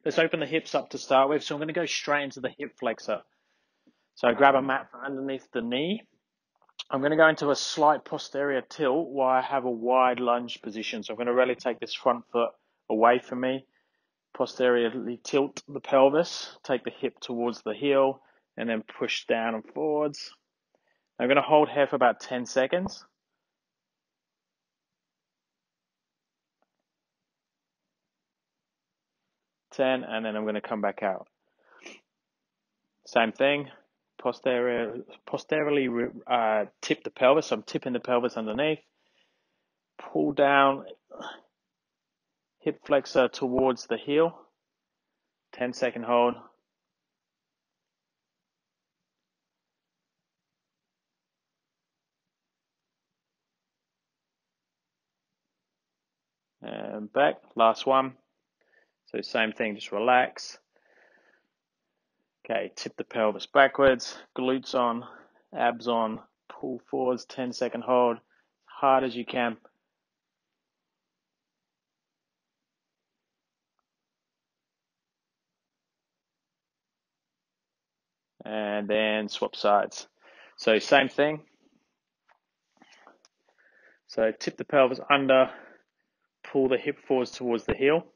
let's open the hips up to start with. So I'm going to go straight into the hip flexor. So I grab a mat from underneath the knee. I'm going to go into a slight posterior tilt while I have a wide lunge position. So I'm going to really take this front foot away from me, posteriorly tilt the pelvis, take the hip towards the heel, and then push down and forwards. I'm going to hold here for about 10 seconds. 10, and then I'm going to come back out. Same thing, posteriorly tip the pelvis. So I'm tipping the pelvis underneath. Pull down, hip flexor towards the heel. 10-second hold. And back, last one. So same thing, just relax. Okay, tip the pelvis backwards, glutes on, abs on, pull forwards, 10-second hold, as hard as you can. And then swap sides. So same thing. So tip the pelvis under, pull the hip forwards towards the heel.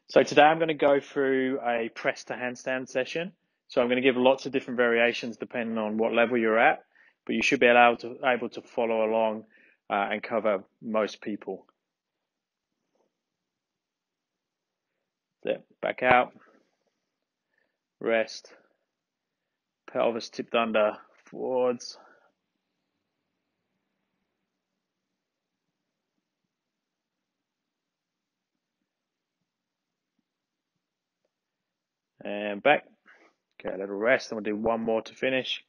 So today I'm going to go through a press to handstand session. So I'm going to give lots of different variations depending on what level you're at, but you should be able to follow along and cover most people. There, back out, rest, pelvis tipped under, forwards. And back. Okay, a little rest, and we'll do one more to finish.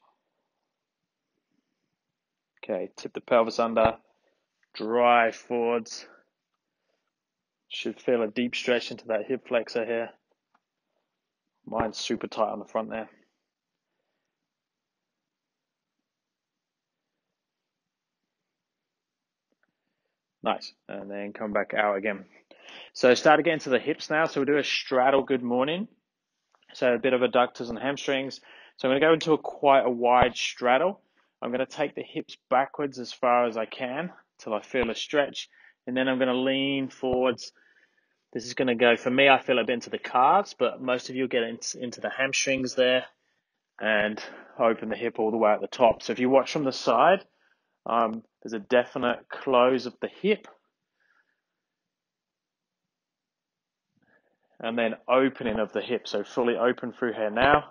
Okay, tip the pelvis under, drive forwards. Should feel a deep stretch into that hip flexor here. Mine's super tight on the front there. Nice, and then come back out again. So start again to the hips now. So we'll do a straddle good morning. So a bit of adductors and hamstrings. So I'm going to go into quite a wide straddle. I'm going to take the hips backwards as far as I can till I feel a stretch. And then I'm going to lean forwards. This is going to go, for me, I feel a bit into the calves, but most of you get into the hamstrings there and open the hip all the way at the top. So if you watch from the side, there's a definite close of the hip. And then opening of the hip, so fully open through here now.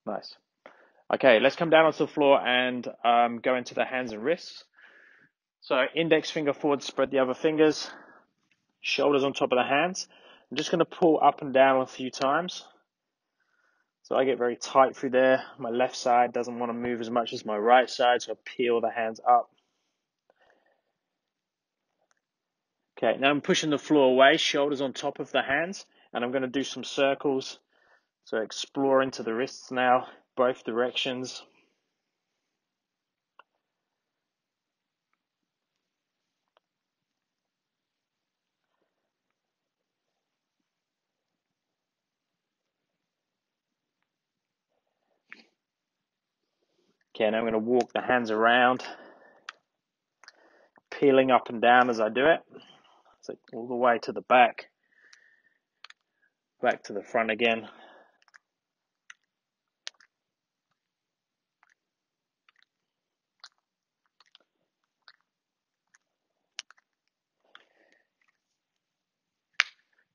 Nice. Okay, let's come down onto the floor and go into the hands and wrists. So index finger forward, spread the other fingers, shoulders on top of the hands. I'm just going to pull up and down a few times. So I get very tight through there. My left side doesn't want to move as much as my right side, so I peel the hands up. Okay, now I'm pushing the floor away, shoulders on top of the hands, and I'm going to do some circles. So explore into the wrists now, both directions. Okay, now I'm going to walk the hands around, peeling up and down as I do it. So all the way to the back to the front again.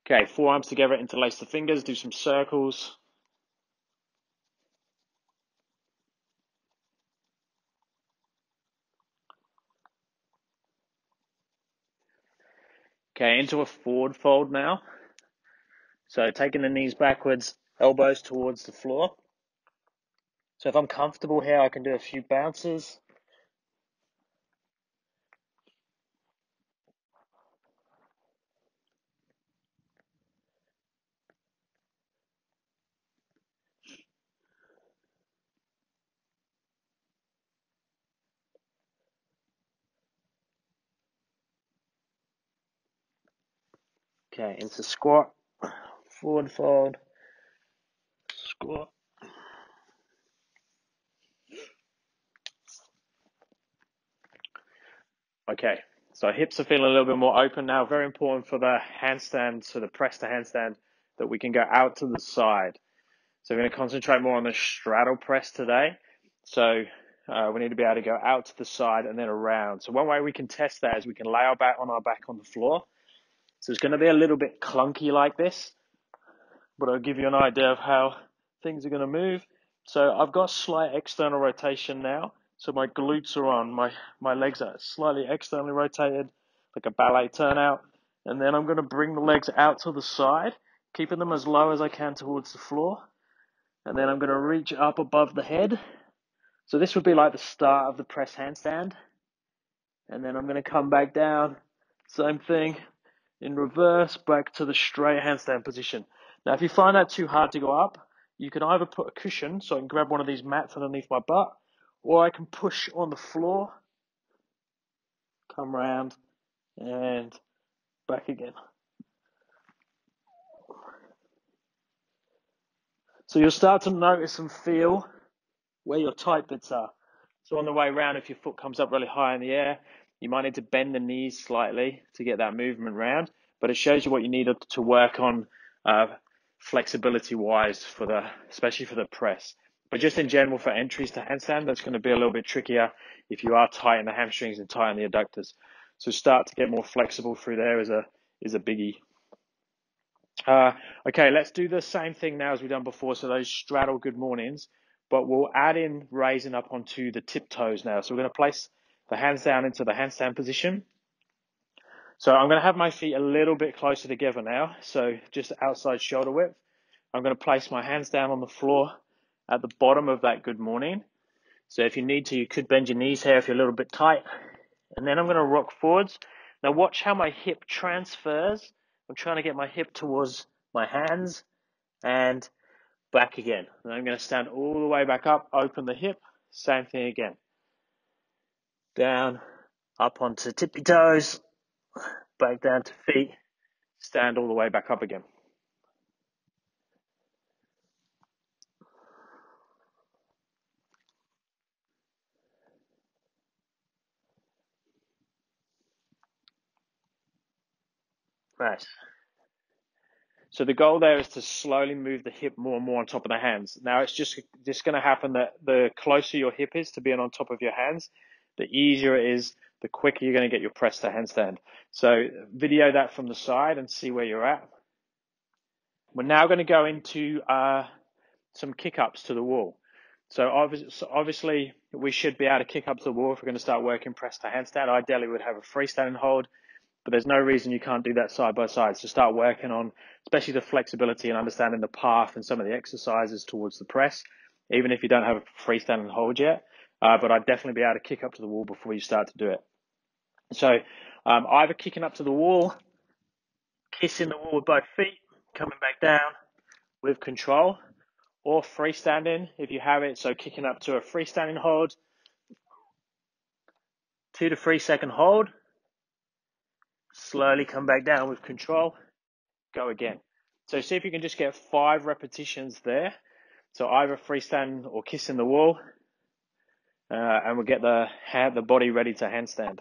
Okay, forearms together, interlace the fingers, do some circles. Okay, into a forward fold now. So taking the knees backwards, elbows towards the floor. So if I'm comfortable here, I can do a few bounces. Okay, into squat, forward fold, squat. Okay, so hips are feeling a little bit more open now. Very important for the handstand, so the press to handstand, that we can go out to the side. So we're going to concentrate more on the straddle press today. So we need to be able to go out to the side and then around. So one way we can test that is we can lay our back on the floor. So it's going to be a little bit clunky like this, but I'll give you an idea of how things are going to move. So I've got slight external rotation now. So my glutes are on, my legs are slightly externally rotated, like a ballet turnout. And then I'm going to bring the legs out to the side, keeping them as low as I can towards the floor. And then I'm going to reach up above the head. So this would be like the start of the press handstand. And then I'm going to come back down, same thing, in reverse, back to the straight handstand position. Now, if you find that too hard to go up, you can either put a cushion, so I can grab one of these mats underneath my butt, or I can push on the floor, come round, and back again. So you'll start to notice and feel where your tight bits are. So on the way round, if your foot comes up really high in the air, you might need to bend the knees slightly to get that movement round, but it shows you what you need to work on flexibility-wise, especially for the press. But just in general, for entries to handstand, that's going to be a little bit trickier if you are tight in the hamstrings and tight in the adductors. So start to get more flexible through there is a biggie. Okay, let's do the same thing now as we've done before. So those straddle good mornings, but we'll add in raising up onto the tiptoes now. So we're going to place the hands down into the handstand position. So I'm going to have my feet a little bit closer together now. So just outside shoulder width. I'm going to place my hands down on the floor at the bottom of that good morning. So if you need to, you could bend your knees here if you're a little bit tight. And then I'm going to rock forwards. Now watch how my hip transfers. I'm trying to get my hip towards my hands and back again. And I'm going to stand all the way back up, open the hip, same thing again. Down, up onto tippy toes, back down to feet, stand all the way back up again. Nice. So the goal there is to slowly move the hip more and more on top of the hands. Now it's just going to happen that the closer your hip is to being on top of your hands, the easier it is, the quicker you're going to get your press to handstand. So video that from the side and see where you're at. We're now going to go into some kick-ups to the wall. So obviously we should be able to kick up to the wall if we're going to start working press to handstand. Ideally we'd have a freestanding hold, but there's no reason you can't do that side by side. So start working on especially the flexibility and understanding the path and some of the exercises towards the press, even if you don't have a freestanding hold yet. But I'd definitely be able to kick up to the wall before you start to do it. So either kicking up to the wall, kissing the wall with both feet, coming back down with control, or freestanding if you have it. So kicking up to a freestanding hold, 2 to 3 second hold, slowly come back down with control, go again. So see if you can just get 5 repetitions there. So either freestanding or kissing the wall, and we'll get the body ready to handstand.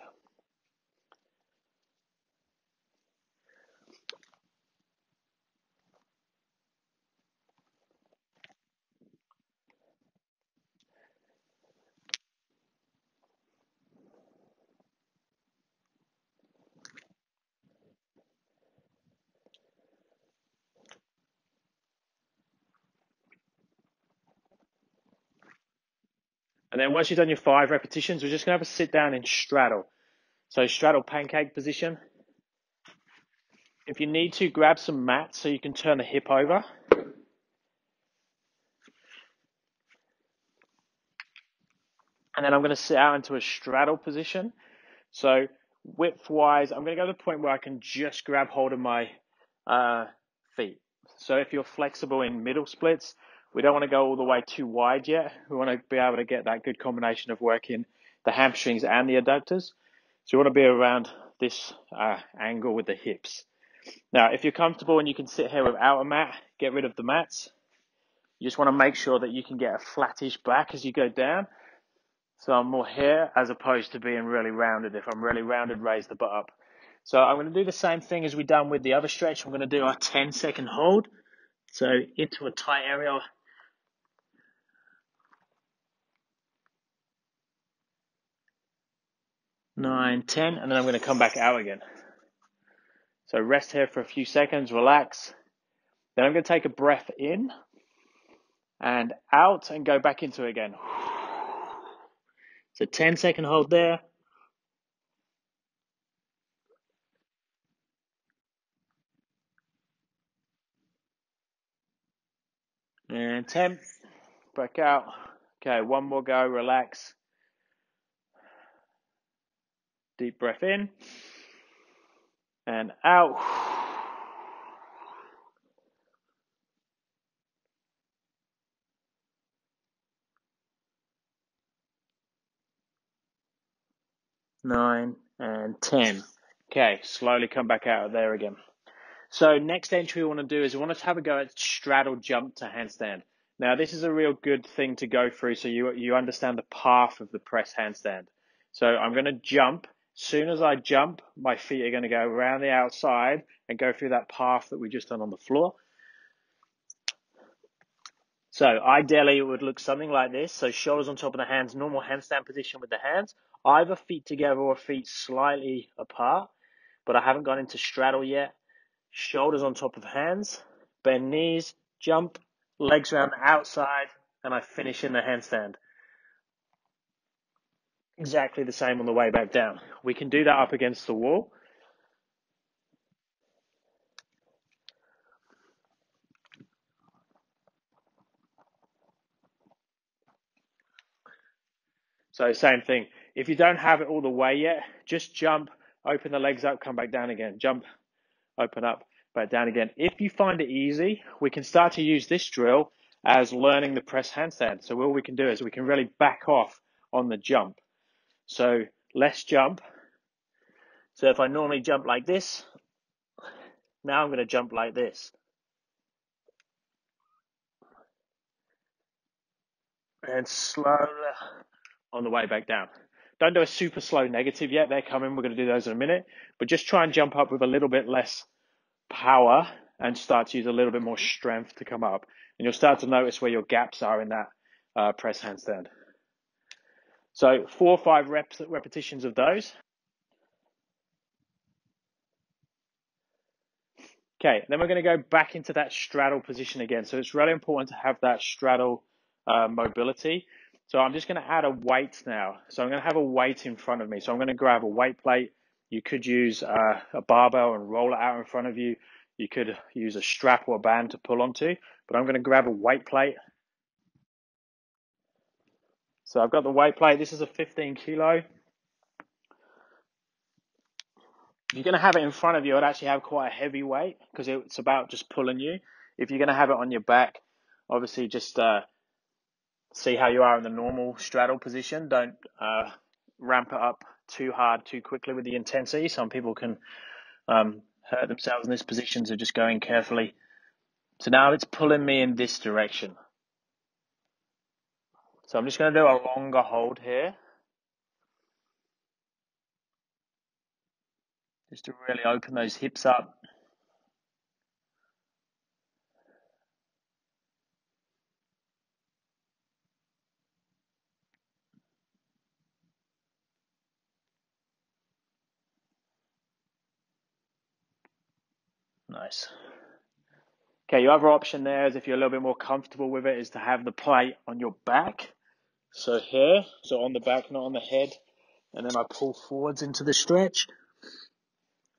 And then once you've done your 5 repetitions, we're just going to have a sit down in straddle. So straddle pancake position. If you need to, grab some mats so you can turn the hip over. And then I'm going to sit out into a straddle position. So width-wise, I'm going to go to the point where I can just grab hold of my feet. So if you're flexible in middle splits, we don't want to go all the way too wide yet. We want to be able to get that good combination of working the hamstrings and the adductors. So you want to be around this angle with the hips. Now, if you're comfortable and you can sit here without a mat, get rid of the mats. You just want to make sure that you can get a flattish back as you go down. So I'm more here as opposed to being really rounded. If I'm really rounded, raise the butt up. So I'm going to do the same thing as we done with the other stretch. I'm going to do a 10-second hold. So into a tight area. 9, 10, and then I'm going to come back out again. So rest here for a few seconds, relax. Then I'm going to take a breath in and out and go back into it again. So 10-second hold there. And 10, back out. Okay, one more go, relax. Deep breath in and out. Nine and 10. Okay, slowly come back out of there again. So next entry we want to do is we want to have a go at straddle jump to handstand. Now this is a real good thing to go through so you understand the path of the press handstand. So I'm going to jump. As soon as I jump, my feet are going to go around the outside and go through that path that we just done on the floor. So ideally it would look something like this. So shoulders on top of the hands, normal handstand position with the hands, either feet together or feet slightly apart, but I haven't gone into straddle yet. Shoulders on top of hands, bend knees, jump, legs around the outside, and I finish in the handstand. Exactly the same on the way back down. We can do that up against the wall. So same thing. If you don't have it all the way yet, just jump, open the legs up, come back down again. Jump, open up, back down again. If you find it easy, we can start to use this drill as learning the press handstand. So what we can do is we can really back off on the jump. So let's jump. So if I normally jump like this, now I'm going to jump like this. And slow on the way back down. Don't do a super slow negative yet. They're coming. We're going to do those in a minute. But just try and jump up with a little bit less power and start to use a little bit more strength to come up. And you'll start to notice where your gaps are in that press handstand. So 4 or 5 repetitions of those. Okay, then we're going to go back into that straddle position again. So it's really important to have that straddle mobility. So I'm just going to add a weight now. So I'm going to have a weight in front of me. So I'm going to grab a weight plate. You could use a barbell and roll it out in front of you. You could use a strap or a band to pull onto, but I'm going to grab a weight plate. So I've got the weight plate. This is a 15 kilo. If you're going to have it in front of you, I'd actually have quite a heavy weight because it's about just pulling you. If you're going to have it on your back, obviously just see how you are in the normal straddle position. Don't ramp it up too hard too quickly with the intensity. Some people can hurt themselves in this position, so just going carefully. So now it's pulling me in this direction. So I'm just going to do a longer hold here, just to really open those hips up. Nice. Okay, your other option there is if you're a little bit more comfortable with it is to have the plate on your back. So here, so on the back, not on the head. And then I pull forwards into the stretch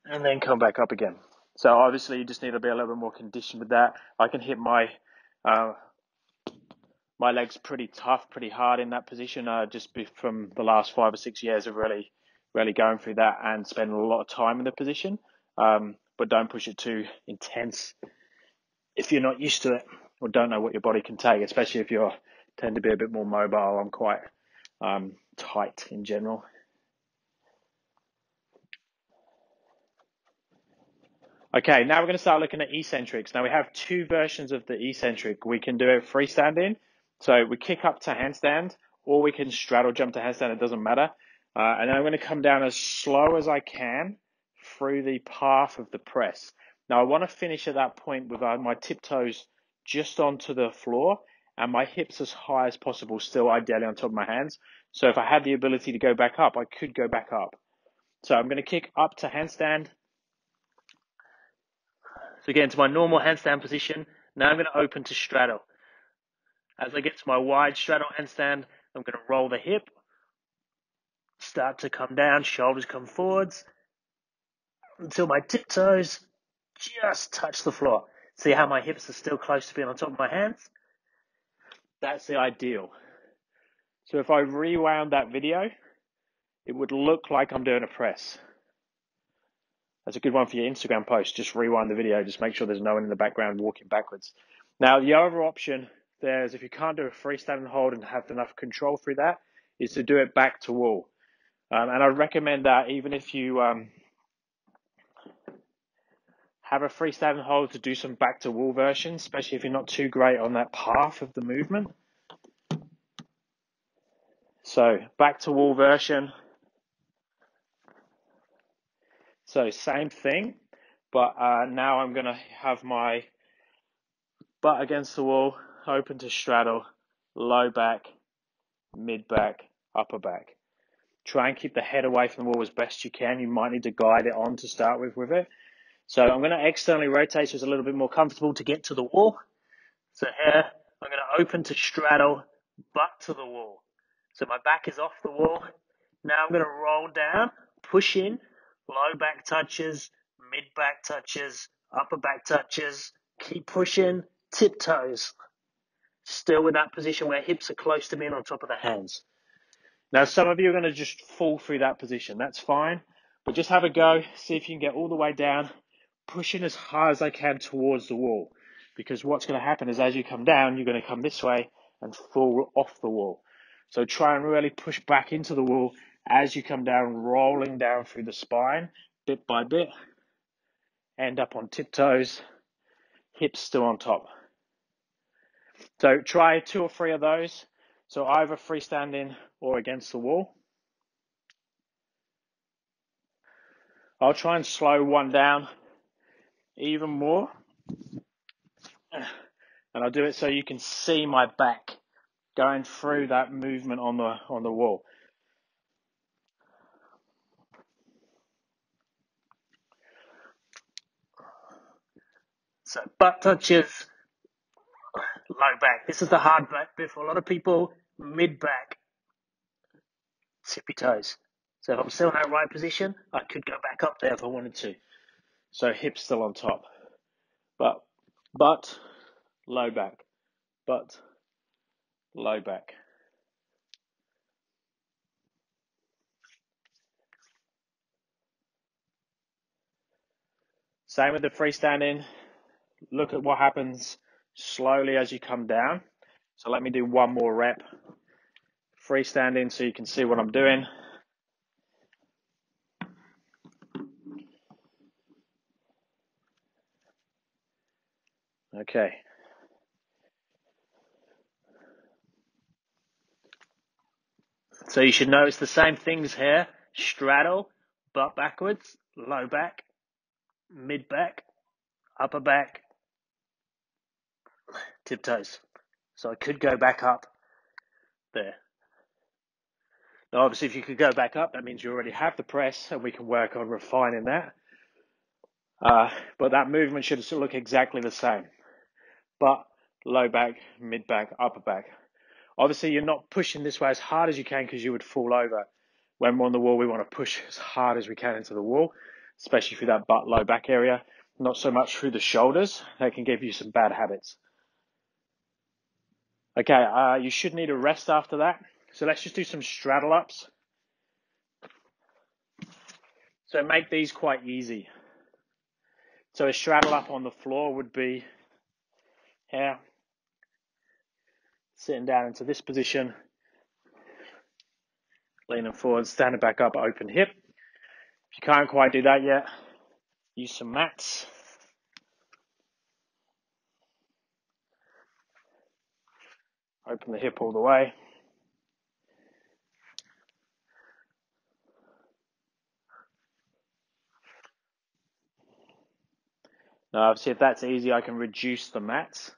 and then come back up again. So obviously you just need to be a little bit more conditioned with that. I can hit my legs pretty tough, pretty hard in that position, just from the last 5 or 6 years of really going through that and spending a lot of time in the position. But don't push it too intense if you're not used to it or don't know what your body can take, especially if you tend to be a bit more mobile. I'm quite tight in general. Okay, now we're going to start looking at eccentrics. Now we have two versions of the eccentric. We can do it freestanding, so we kick up to handstand, or we can straddle jump to handstand, it doesn't matter. And then I'm going to come down as slow as I can through the path of the press. Now I want to finish at that point with my tiptoes just onto the floor and my hips as high as possible, still ideally on top of my hands. So if I had the ability to go back up, I could go back up. So I'm going to kick up to handstand. So get into my normal handstand position. Now I'm going to open to straddle. As I get to my wide straddle handstand, I'm going to roll the hip, start to come down, shoulders come forwards, until my tiptoes just touch the floor. See how my hips are still close to being on top of my hands? That's the ideal. So if I rewound that video, it would look like I'm doing a press. That's a good one for your Instagram post. Just rewind the video. Just make sure there's no one in the background walking backwards. Now, the other option there is if you can't do a freestanding hold and have enough control through that, is to do it back to wall. And I recommend that even if you have a freestanding hold, to do some back to wall versions, especially if you're not too great on that path of the movement. So back to wall version. So same thing, but now I'm going to have my butt against the wall, open to straddle, low back, mid back, upper back. Try and keep the head away from the wall as best you can. You might need to guide it on to start with it. So I'm going to externally rotate so it's a little bit more comfortable to get to the wall. So here, I'm going to open to straddle, butt to the wall. So my back is off the wall. Now I'm going to roll down, push in, low back touches, mid back touches, upper back touches, keep pushing, tiptoes. Still with that position where hips are close to being on top of the hands. Now some of you are going to just fall through that position. That's fine. But just have a go, see if you can get all the way down, pushing as hard as I can towards the wall. Because what's going to happen is as you come down, you're going to come this way and fall off the wall. So try and really push back into the wall as you come down, rolling down through the spine, bit by bit. End up on tiptoes, hips still on top. So try 2 or 3 of those. So either freestanding or against the wall. I'll try and slow one down even more. And I'll do it so you can see my back going through that movement on the wall. So butt touches, low back. This is the hard back bit for a lot of people. Mid back, tippy toes. So if I'm still in that right position, I could go back up there if I wanted to. So hips still on top. But butt, low back, butt, low back. Same with the freestanding. Look at what happens slowly as you come down. So let me do one more rep. Freestanding so you can see what I'm doing. Okay. So you should notice the same things here. Straddle, butt backwards, low back, mid back, upper back, tiptoes. So I could go back up there. Now obviously if you could go back up, that means you already have the press and we can work on refining that. But that movement should look exactly the same. Butt, low back, mid back, upper back. Obviously you're not pushing this way as hard as you can because you would fall over. When we're on the wall, we want to push as hard as we can into the wall, especially through that butt, low back area. Not so much through the shoulders. That can give you some bad habits. Okay, you should need a rest after that. So let's just do some straddle ups. So make these quite easy. So a straddle up on the floor would be here, sitting down into this position, leaning forward, standing back up, open hip. If you can't quite do that yet, use some mats. Open the hip all the way. Now, obviously, if that's easy, I can reduce the mats.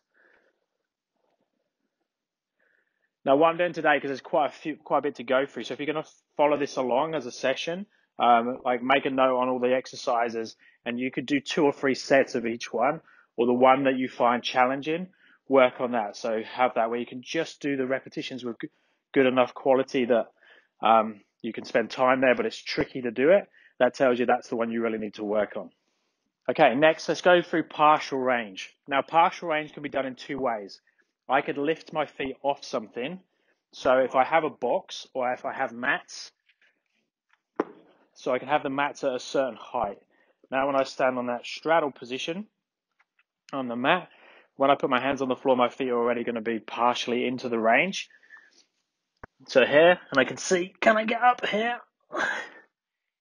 Now, what I'm doing today, because there's quite a bit to go through, so if you're going to follow this along as a session, like make a note on all the exercises, and you could do 2 or 3 sets of each one, or the one that you find challenging, work on that. So have that where you can just do the repetitions with good enough quality that you can spend time there, but it's tricky to do it. That tells you that's the one you really need to work on. Okay, next, let's go through partial range. Now, partial range can be done in 2 ways. I could lift my feet off something. So if I have a box or if I have mats, so I can have the mats at a certain height. Now, when I stand on that straddle position on the mat, when I put my hands on the floor, my feet are already going to be partially into the range. So here, and I can see, can I get up here?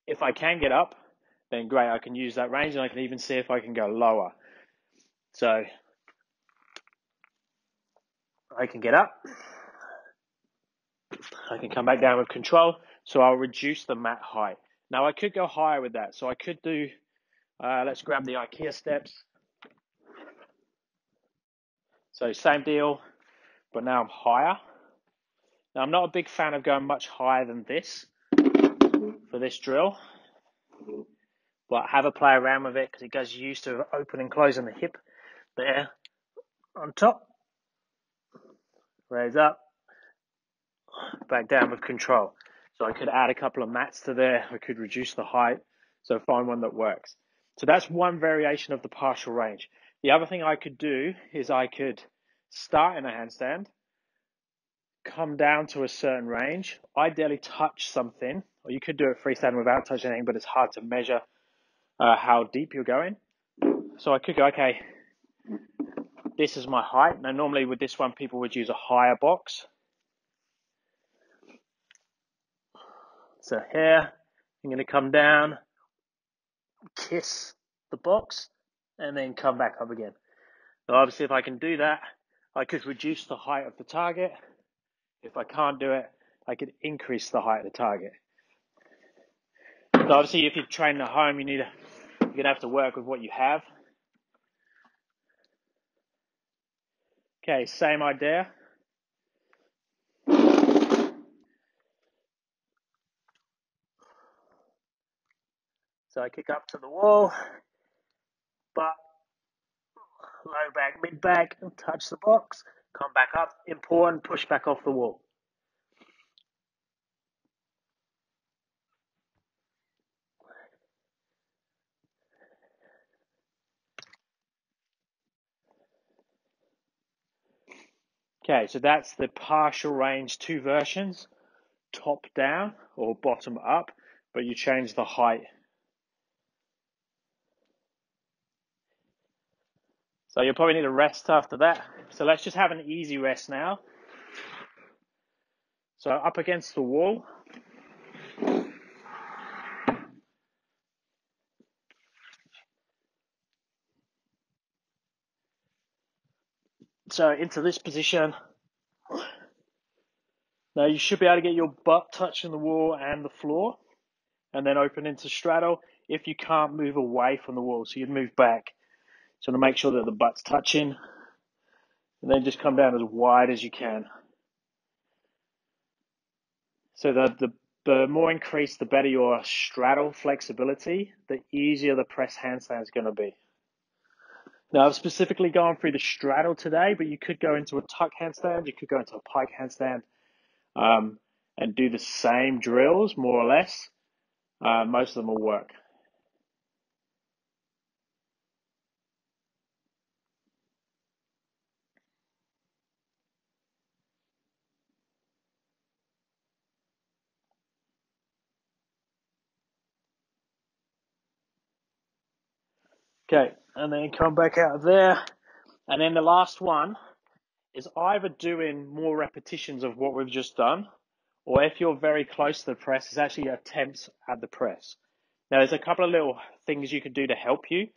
If I can get up, then great, I can use that range, and I can even see if I can go lower. So I can get up, I can come back down with control, so I'll reduce the mat height. Now I could go higher with that, so I could do, let's grab the IKEA steps. So same deal, but now I'm higher. Now I'm not a big fan of going much higher than this for this drill, but have a play around with it because it gets used to opening and closing the hip there on top. Raise up, back down with control. So I could add a couple of mats to there. I could reduce the height. So find one that works. So that's one variation of the partial range. The other thing I could do is I could start in a handstand, come down to a certain range, ideally touch something, or you could do it freestanding without touching anything, but it's hard to measure how deep you're going. So I could go, okay, this is my height. Now normally with this one, people would use a higher box. So here, I'm going to come down, kiss the box, and then come back up again. Now obviously if I can do that, I could reduce the height of the target. If I can't do it, I could increase the height of the target. So obviously if you're training at home, you're going to have to work with what you have. Okay, same idea. So I kick up to the wall, but low back, mid back, touch the box, come back up, important, push back off the wall. Okay, so that's the partial range 2 versions, top down or bottom up, but you change the height. So you'll probably need a rest after that. So let's just have an easy rest now. So up against the wall. So into this position. Now you should be able to get your butt touching the wall and the floor, and then open into straddle. If you can't move away from the wall, so you'd move back. So to make sure that the butt's touching, and then just come down as wide as you can. So the more increased, the better your straddle flexibility, the easier the press handstand is going to be. Now I've specifically gone through the straddle today, but you could go into a tuck handstand, you could go into a pike handstand, and do the same drills, more or less. Most of them will work. Okay, and then come back out of there. And then the last one is either doing more repetitions of what we've just done, or if you're very close to the press, it's actually attempts at the press. Now, there's a couple of little things you can do to help you.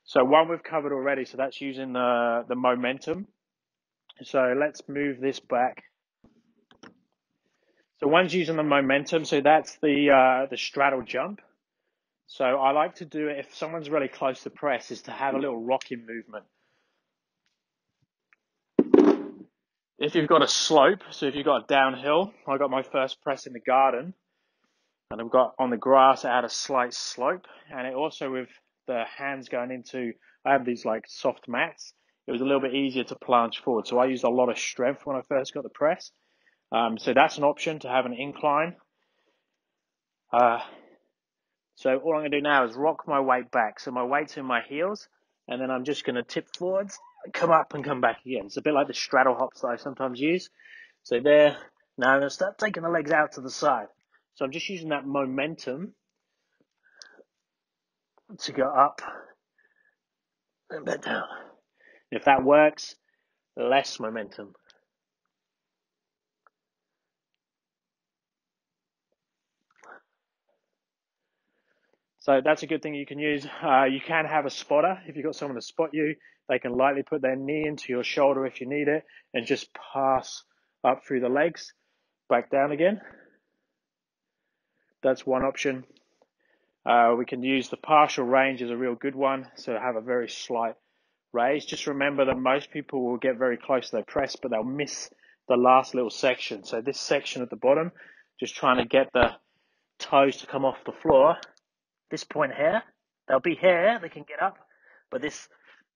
So one we've covered already, so that's using the momentum. So let's move this back. So one's using the momentum, so that's the straddle jump. So I like to do it if someone's really close to press, is to have a little rocking movement. If you've got a slope, so if you've got downhill, I got my first press in the garden, and I've got on the grass, I had a slight slope, and it also with the hands going into, I have these like soft mats, it was a little bit easier to plunge forward. So I used a lot of strength when I first got the press. So that's an option to have an incline. So all I'm going to do now is rock my weight back. So my weight's in my heels, and then I'm just going to tip forwards, come up and come back again. It's a bit like the straddle hops that I sometimes use. So there, now I'm going to start taking the legs out to the side. So I'm just using that momentum to go up and back down. If that works, less momentum. So that's a good thing you can use. You can have a spotter. If you've got someone to spot you, they can lightly put their knee into your shoulder if you need it and just pass up through the legs, back down again. That's one option. We can use the partial range as a real good one. So have a very slight raise. Just remember that most people will get very close to their press, but they'll miss the last little section. So this section at the bottom, just trying to get the toes to come off the floor. This point here, there'll be here, they can get up, but this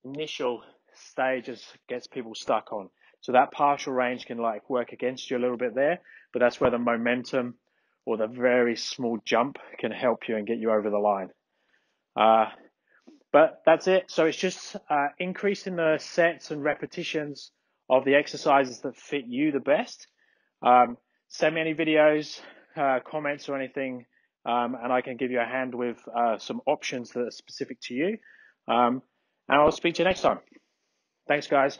initial stage just gets people stuck on. So that partial range can like work against you a little bit there, but that's where the momentum or the very small jump can help you and get you over the line. But that's it. So it's just increasing the sets and repetitions of the exercises that fit you the best. Send me any videos, comments or anything, and I can give you a hand with some options that are specific to you. And I'll speak to you next time. Thanks, guys.